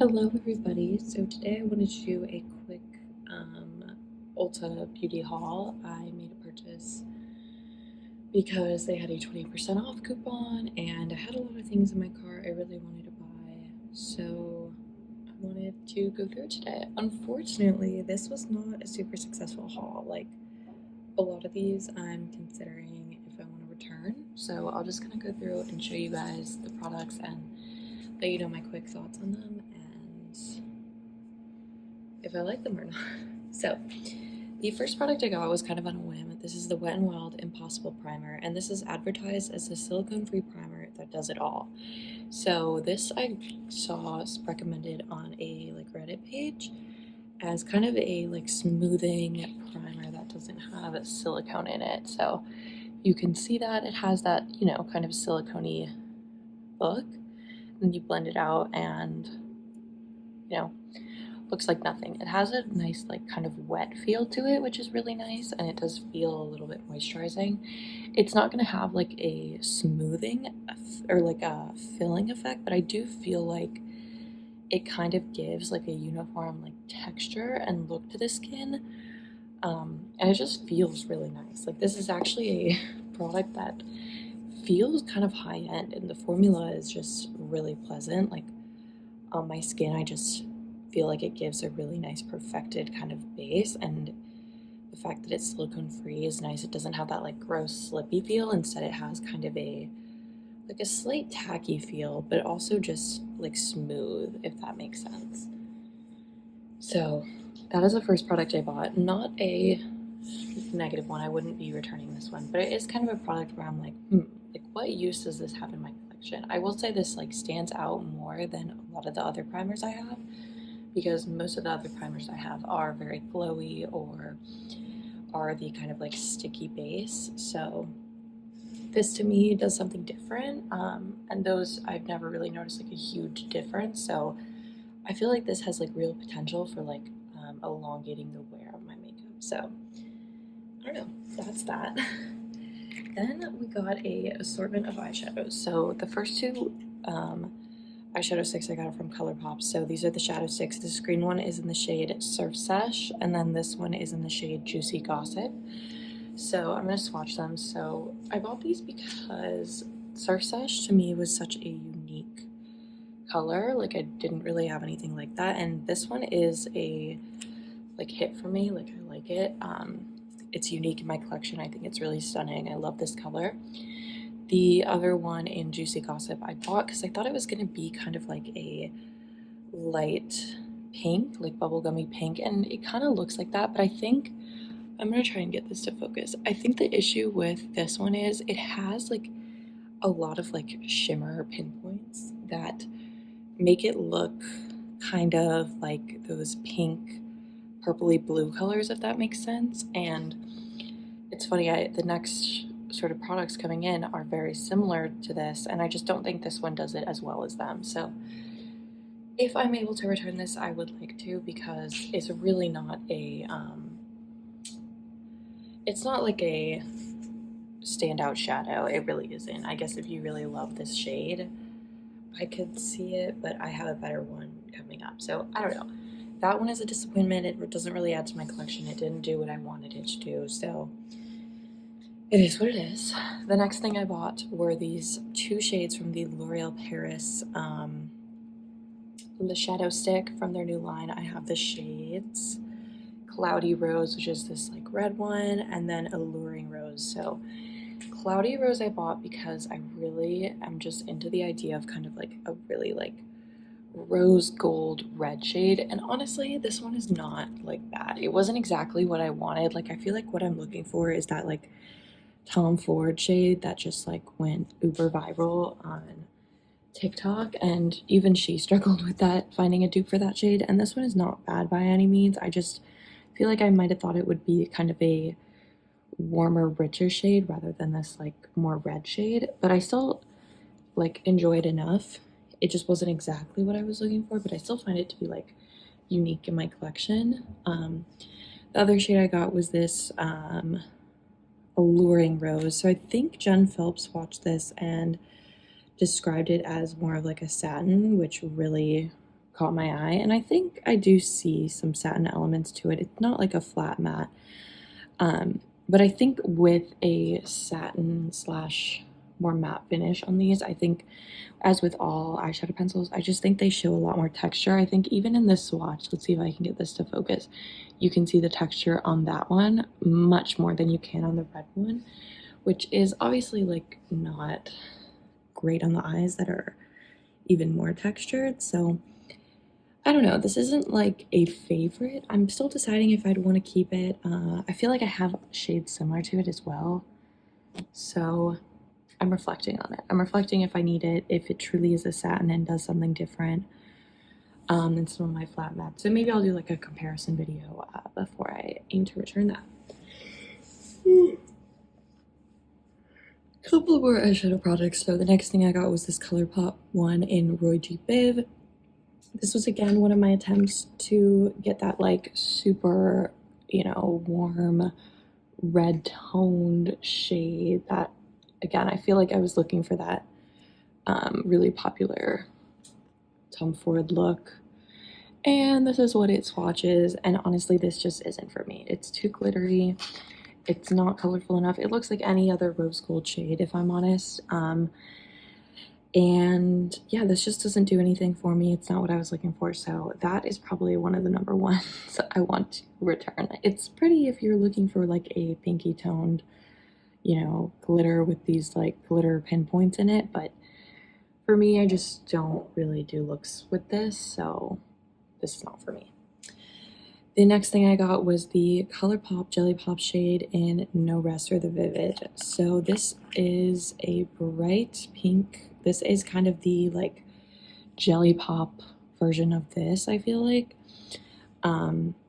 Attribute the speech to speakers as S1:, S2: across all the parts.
S1: Hello everybody, so today I wanted to do a quick Ulta beauty haul. I made a purchase because they had a 20% off coupon and I had a lot of things in my cart I really wanted to buy, so I wanted to go through it today. Unfortunately, this was not a super successful haul. Like, a lot of these I'm considering if I want to return, so I'll just kind of go through and show you guys the products and let you know my quick thoughts on them and if I like them or not. So, the first product I got was kind of on a whim. This is the Wet n Wild Impossible Primer, and this is advertised as a silicone-free primer that does it all. So this I saw recommended on a Reddit page as kind of a smoothing primer that doesn't have silicone in it. So you can see that it has that, kind of silicone-y look, and you blend it out and looks like nothing. It has a nice kind of wet feel to it, which is really nice, and it does feel a little bit moisturizing. It's not going to have a smoothing or a filling effect, but I do feel like it kind of gives a uniform texture and look to the skin, and it just feels really nice. This is actually a product that feels kind of high end, and the formula is just really pleasant. On my skin, I just feel like it gives a really nice perfected kind of base, and the fact that it's silicone free is nice. It doesn't have that gross slippy feel. Instead, it has kind of a slight tacky feel, but also just smooth, if that makes sense. So that is the first product I bought. Not a negative one. I wouldn't be returning this one, but it is kind of a product where I'm like, what use does this have in my collection? I will say this stands out more than a lot of the other primers I have, because most of the other primers I have are very glowy or are the kind of sticky base. So this to me does something different, and those I've never really noticed a huge difference. So I feel like this has real potential for elongating the wear of my makeup. So I don't know, that's that. Then we got a assortment of eyeshadows. So the first two eyeshadow sticks I got from Colourpop. So these are the shadow sticks. This green one is in the shade Surf Sesh, and then this one is in the shade Juicy Gossip. So I'm gonna swatch them. So I bought these because Surf Sesh to me was such a unique color. I didn't really have anything like that, and this one is a hit for me. I like it. It's unique in my collection. I think it's really stunning. I love this color. The other one in Juicy Gossip I bought because I thought it was going to be kind of a light pink, bubblegummy pink, and it kind of looks like that, but I think I'm going to try and get this to focus. I think the issue with this one is it has a lot of shimmer pinpoints that make it look kind of like those pink purpley blue colors, if that makes sense. And it's funny, the next sort of products coming in are very similar to this, and I just don't think this one does it as well as them. So if I'm able to return this, I would like to, because it's really not a it's not a standout shadow. It really isn't. I guess if you really love this shade, I could see it, but I have a better one coming up, so I don't know. That one is a disappointment. It doesn't really add to my collection. It didn't do what I wanted it to do, so it is what it is. The next thing I bought were these two shades from the L'Oreal Paris, the shadow stick from their new line. I have the shades Cloudy Rose, which is this red one, and then Alluring Rose. So Cloudy Rose I bought because I really am just into the idea of kind of a really rose gold red shade, and honestly this one is not bad. It wasn't exactly what I wanted. I feel like what I'm looking for is that Tom Ford shade that just went uber viral on TikTok, and even she struggled with that, finding a dupe for that shade. And this one is not bad by any means. I just feel like I might have thought it would be kind of a warmer, richer shade rather than this more red shade, but I still enjoy it enough. It just wasn't exactly what I was looking for, but I still find it to be unique in my collection. The other shade I got was this Alluring Rose. So I think Jen Phillips watched this and described it as more of a satin, which really caught my eye, and I think I do see some satin elements to it. It's not like a flat matte, but I think with a satin slash more matte finish on these, I think as with all eyeshadow pencils, I just think they show a lot more texture. I think even in this swatch, let's see if I can get this to focus, you can see the texture on that one much more than you can on the red one, which is obviously like not great on the eyes that are even more textured. So I don't know, this isn't like a favorite. I'm still deciding if I'd want to keep it. I feel like I have shades similar to it as well, so I'm reflecting on it. I'm reflecting if I need it, if it truly is a satin and does something different than some of my flat mattes. So maybe I'll do like a comparison video before I aim to return that. Couple more eyeshadow products. So the next thing I got was this Colourpop one in Roy G. Biv. This was again one of my attempts to get that like super, you know, warm red toned shade that, again, I feel like I was looking for that really popular Tom Ford look. And this is what it swatches, and honestly this just isn't for me. It's too glittery. It's not colorful enough. It looks like any other rose gold shade, if I'm honest. And yeah, this just doesn't do anything for me. It's not what I was looking for, so that is probably one of the number ones I want to return. It's pretty if you're looking for like a pinky toned, you know, glitter with these like glitter pinpoints in it, but for me, I just don't really do looks with this, so this is not for me. The next thing I got was the Colourpop Jelly Pop shade in No Rest or the Vivid. So this is a bright pink. This is kind of the like Jelly Pop version of this, I feel like.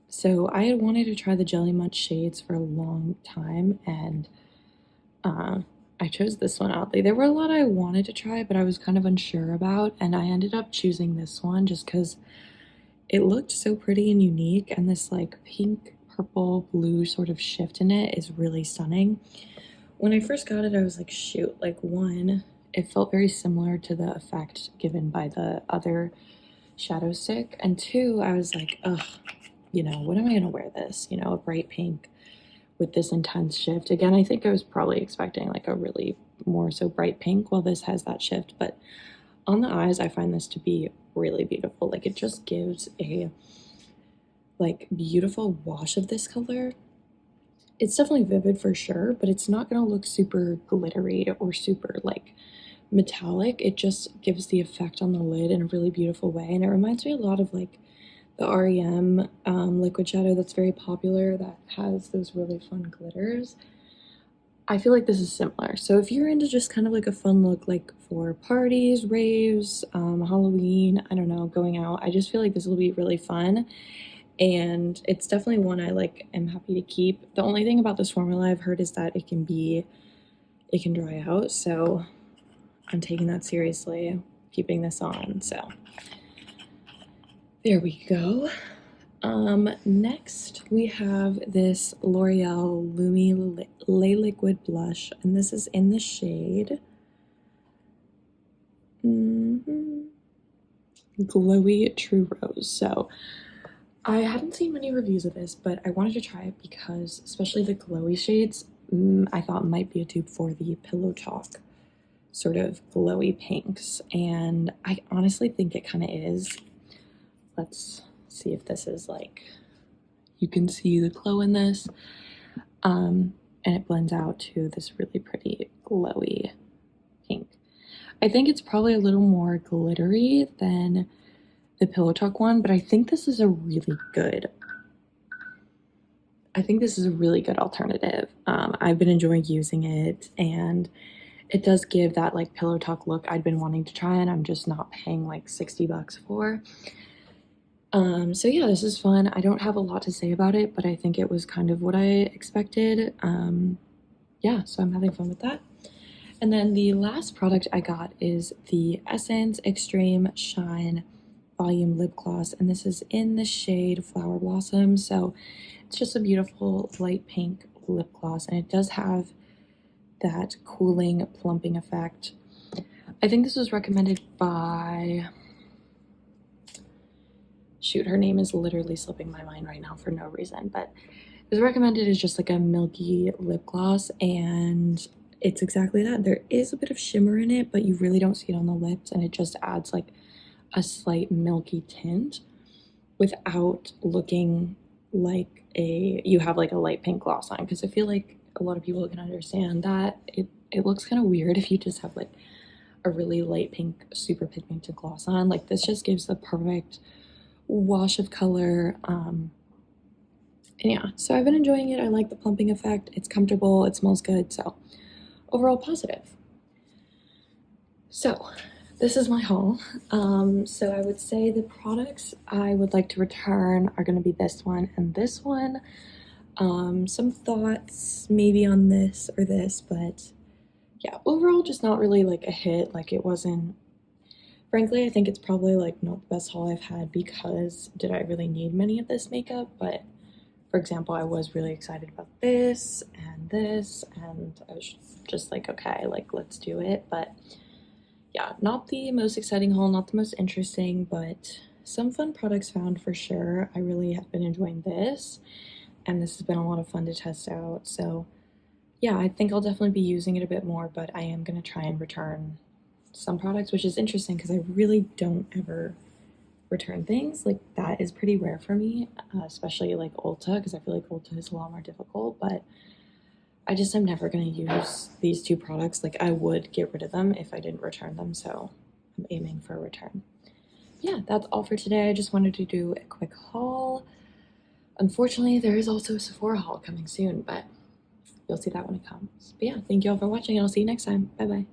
S1: So I had wanted to try the Jelly Munch shades for a long time, and I chose this one oddly. There were a lot I wanted to try, but I was kind of unsure about, and I ended up choosing this one just because it looked so pretty and unique, and this like pink, purple, blue sort of shift in it is really stunning. When I first got it, I was like, shoot, like one, it felt very similar to the effect given by the other shadow stick, and two, I was like, ugh, you know, when am I gonna wear this? You know, a bright pink with this intense shift. Again, I think I was probably expecting like a really more so bright pink while this has that shift, but on the eyes, I find this to be really beautiful. Like it just gives a like beautiful wash of this color. It's definitely vivid for sure, but it's not gonna look super glittery or super like metallic. It just gives the effect on the lid in a really beautiful way, and it reminds me a lot of like the REM liquid shadow that's very popular that has those really fun glitters. I feel like this is similar. So if you're into just kind of like a fun look, like for parties, raves, Halloween, I don't know, going out, I just feel like this will be really fun. And it's definitely one I like am happy to keep. The only thing about this formula I've heard is that it can dry out. So I'm taking that seriously, keeping this on. So there we go. Next we have this L'Oreal Lumi Lay Liquid Blush, and this is in the shade Glowy True Rose. So I hadn't seen many reviews of this, but I wanted to try it because especially the glowy shades, I thought might be a dupe for the Pillow Talk sort of glowy pinks, and I honestly think it kind of is. Let's see if this is like, you can see the glow in this, and it blends out to this really pretty glowy pink. I think it's probably a little more glittery than the Pillow Talk one, but I think this is a really good alternative. I've been enjoying using it, and it does give that like Pillow Talk look I'd been wanting to try, and I'm just not paying like 60 bucks for. So yeah, this is fun. I don't have a lot to say about it, but I think it was kind of what I expected. Yeah, so I'm having fun with that. And then the last product I got is the Essence Extreme Shine Volume Lip Gloss, and this is in the shade Flower Blossom. So it's just a beautiful light pink lip gloss, and it does have that cooling, plumping effect. I think this was recommended by shoot, her name is literally slipping my mind right now for no reason, but it was recommended as just like a milky lip gloss, and it's exactly that. There is a bit of shimmer in it, but you really don't see it on the lips, and it just adds like a slight milky tint without looking like you have like a light pink gloss on, because I feel like a lot of people can understand that it looks kind of weird if you just have like a really light pink super pigmented gloss on. Like this just gives the perfect wash of color. And yeah, so I've been enjoying it. I like the plumping effect. It's comfortable, it smells good, so overall positive. So this is my haul. So I would say the products I would like to return are going to be this one and this one. Some thoughts maybe on this or this, but yeah, overall just not really like a hit. Like it wasn't, frankly, I think it's probably like not the best haul I've had, because did I really need many of this makeup? But for example, I was really excited about this, and I was just like, okay, like let's do it. But yeah, not the most exciting haul, not the most interesting, but some fun products found for sure. I really have been enjoying this, and this has been a lot of fun to test out. So yeah, I think I'll definitely be using it a bit more, but I am going to try and return some products, which is interesting because I really don't ever return things. Like that is pretty rare for me, especially like Ulta, because I feel like Ulta is a lot more difficult, but I just am never going to use these two products. Like I would get rid of them if I didn't return them, so I'm aiming for a return. Yeah, that's all for today. I just wanted to do a quick haul. Unfortunately, there is also a Sephora haul coming soon, but you'll see that when it comes. But yeah, thank you all for watching, and I'll see you next time. Bye bye.